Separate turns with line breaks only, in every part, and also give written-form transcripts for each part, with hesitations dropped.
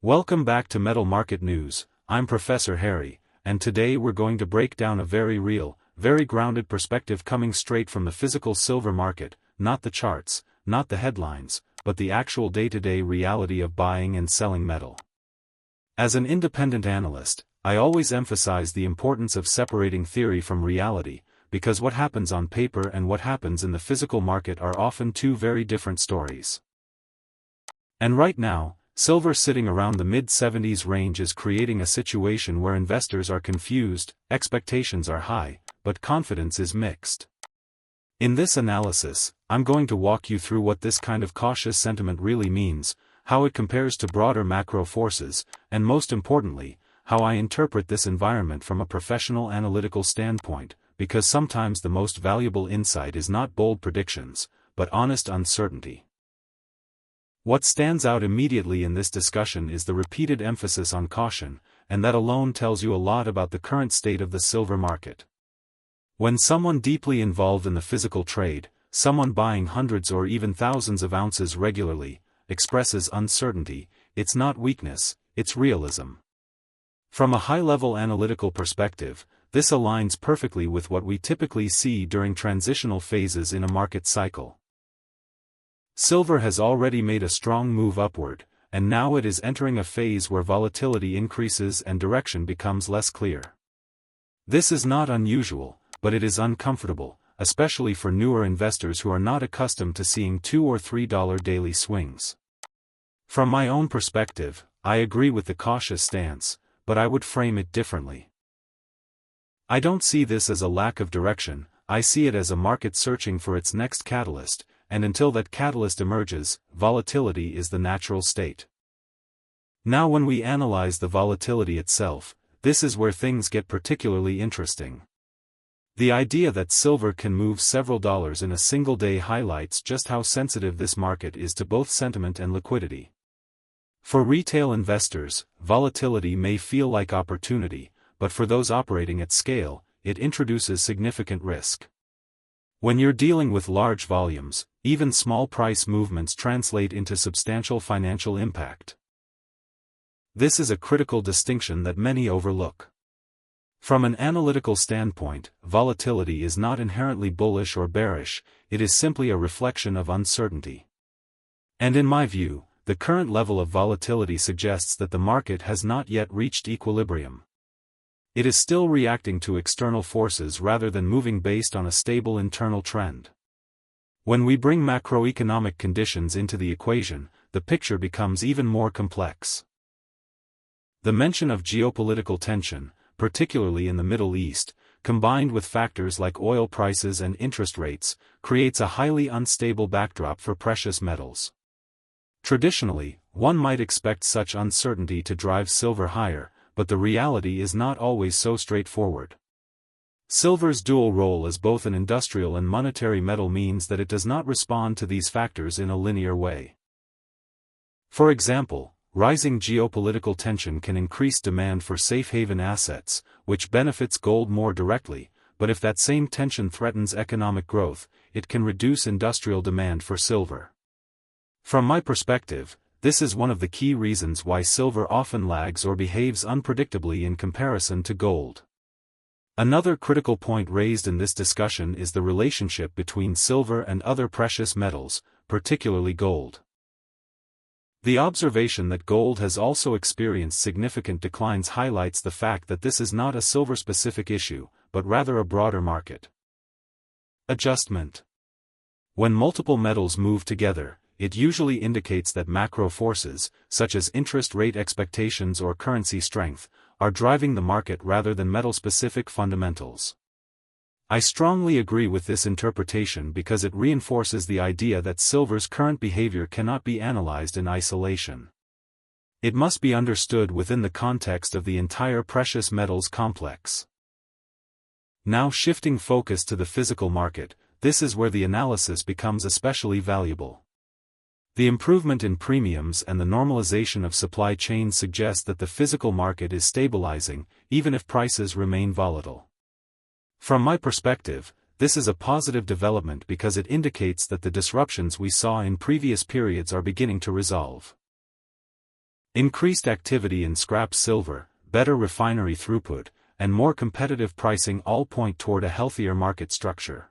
Welcome back to Metal Market News. I'm Professor Harry, and today we're going to break down a very real, very grounded perspective coming straight from the physical silver market, not the charts, not the headlines, but the actual day-to-day reality of buying and selling metal. As an independent analyst, I always emphasize the importance of separating theory from reality, because what happens on paper and what happens in the physical market are often two very different stories. And right now, silver sitting around the mid-70s range is creating a situation where investors are confused, expectations are high, but confidence is mixed. In this analysis, I'm going to walk you through what this kind of cautious sentiment really means, how it compares to broader macro forces, and most importantly, how I interpret this environment from a professional analytical standpoint, because sometimes the most valuable insight is not bold predictions, but honest uncertainty. What stands out immediately in this discussion is the repeated emphasis on caution, and that alone tells you a lot about the current state of the silver market. When someone deeply involved in the physical trade, someone buying hundreds or even thousands of ounces regularly, expresses uncertainty, it's not weakness, it's realism. From a high-level analytical perspective, this aligns perfectly with what we typically see during transitional phases in a market cycle. Silver has already made a strong move upward, and now it is entering a phase where volatility increases and direction becomes less clear. This is not unusual, but it is uncomfortable, especially for newer investors who are not accustomed to seeing $2 or $3 daily swings. From my own perspective, I agree with the cautious stance, but I would frame it differently. I don't see this as a lack of direction, I see it as a market searching for its next catalyst, and until that catalyst emerges, volatility is the natural state. Now when we analyze the volatility itself, this is where things get particularly interesting. The idea that silver can move several dollars in a single day highlights just how sensitive this market is to both sentiment and liquidity. For retail investors, volatility may feel like opportunity, but for those operating at scale, it introduces significant risk. When you're dealing with large volumes, even small price movements translate into substantial financial impact. This is a critical distinction that many overlook. From an analytical standpoint, volatility is not inherently bullish or bearish, it is simply a reflection of uncertainty. And in my view, the current level of volatility suggests that the market has not yet reached equilibrium. It is still reacting to external forces rather than moving based on a stable internal trend. When we bring macroeconomic conditions into the equation, the picture becomes even more complex. The mention of geopolitical tension, particularly in the Middle East, combined with factors like oil prices and interest rates, creates a highly unstable backdrop for precious metals. Traditionally, one might expect such uncertainty to drive silver higher, but the reality is not always so straightforward. Silver's dual role as both an industrial and monetary metal means that it does not respond to these factors in a linear way. For example, rising geopolitical tension can increase demand for safe haven assets, which benefits gold more directly, but if that same tension threatens economic growth, it can reduce industrial demand for silver. From my perspective, this is one of the key reasons why silver often lags or behaves unpredictably in comparison to gold. Another critical point raised in this discussion is the relationship between silver and other precious metals, particularly gold. The observation that gold has also experienced significant declines highlights the fact that this is not a silver-specific issue, but rather a broader market adjustment. When multiple metals move together, it usually indicates that macro forces, such as interest rate expectations or currency strength, are driving the market rather than metal-specific fundamentals. I strongly agree with this interpretation because it reinforces the idea that silver's current behavior cannot be analyzed in isolation. It must be understood within the context of the entire precious metals complex. Now shifting focus to the physical market, this is where the analysis becomes especially valuable. The improvement in premiums and the normalization of supply chains suggest that the physical market is stabilizing, even if prices remain volatile. From my perspective, this is a positive development because it indicates that the disruptions we saw in previous periods are beginning to resolve. Increased activity in scrap silver, better refinery throughput, and more competitive pricing all point toward a healthier market structure.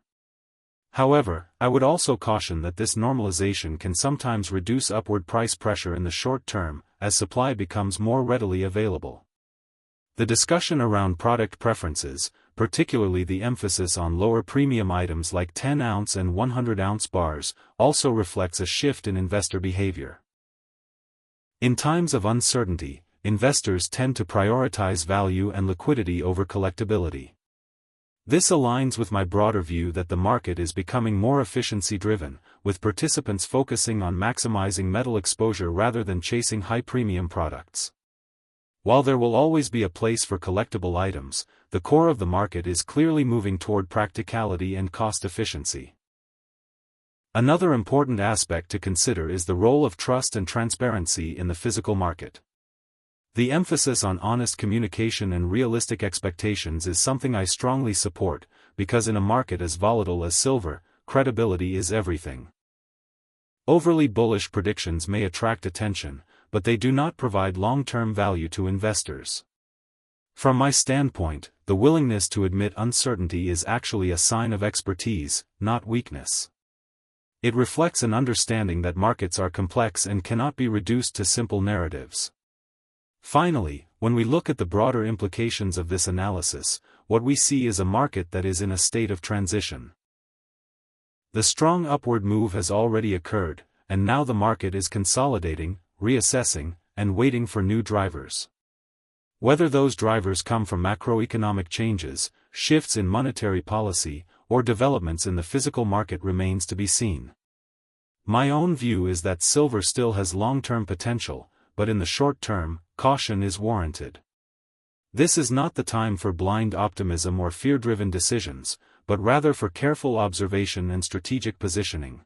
However, I would also caution that this normalization can sometimes reduce upward price pressure in the short term, as supply becomes more readily available. The discussion around product preferences, particularly the emphasis on lower premium items like 10-ounce and 100-ounce bars, also reflects a shift in investor behavior. In times of uncertainty, investors tend to prioritize value and liquidity over collectability. This aligns with my broader view that the market is becoming more efficiency-driven, with participants focusing on maximizing metal exposure rather than chasing high-premium products. While there will always be a place for collectible items, the core of the market is clearly moving toward practicality and cost efficiency. Another important aspect to consider is the role of trust and transparency in the physical market. The emphasis on honest communication and realistic expectations is something I strongly support, because in a market as volatile as silver, credibility is everything. Overly bullish predictions may attract attention, but they do not provide long-term value to investors. From my standpoint, the willingness to admit uncertainty is actually a sign of expertise, not weakness. It reflects an understanding that markets are complex and cannot be reduced to simple narratives. Finally, when we look at the broader implications of this analysis, what we see is a market that is in a state of transition. The strong upward move has already occurred, and now the market is consolidating, reassessing, and waiting for new drivers. Whether those drivers come from macroeconomic changes, shifts in monetary policy, or developments in the physical market remains to be seen. My own view is that silver still has long-term potential, but in the short term, caution is warranted. This is not the time for blind optimism or fear-driven decisions, but rather for careful observation and strategic positioning.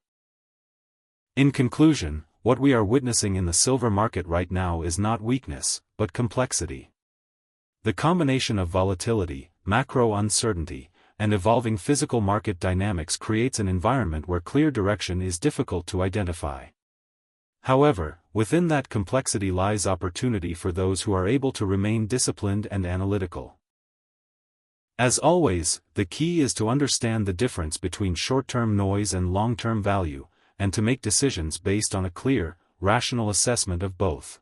In conclusion, what we are witnessing in the silver market right now is not weakness, but complexity. The combination of volatility, macro uncertainty, and evolving physical market dynamics creates an environment where clear direction is difficult to identify. However, within that complexity lies opportunity for those who are able to remain disciplined and analytical. As always, the key is to understand the difference between short-term noise and long-term value, and to make decisions based on a clear, rational assessment of both.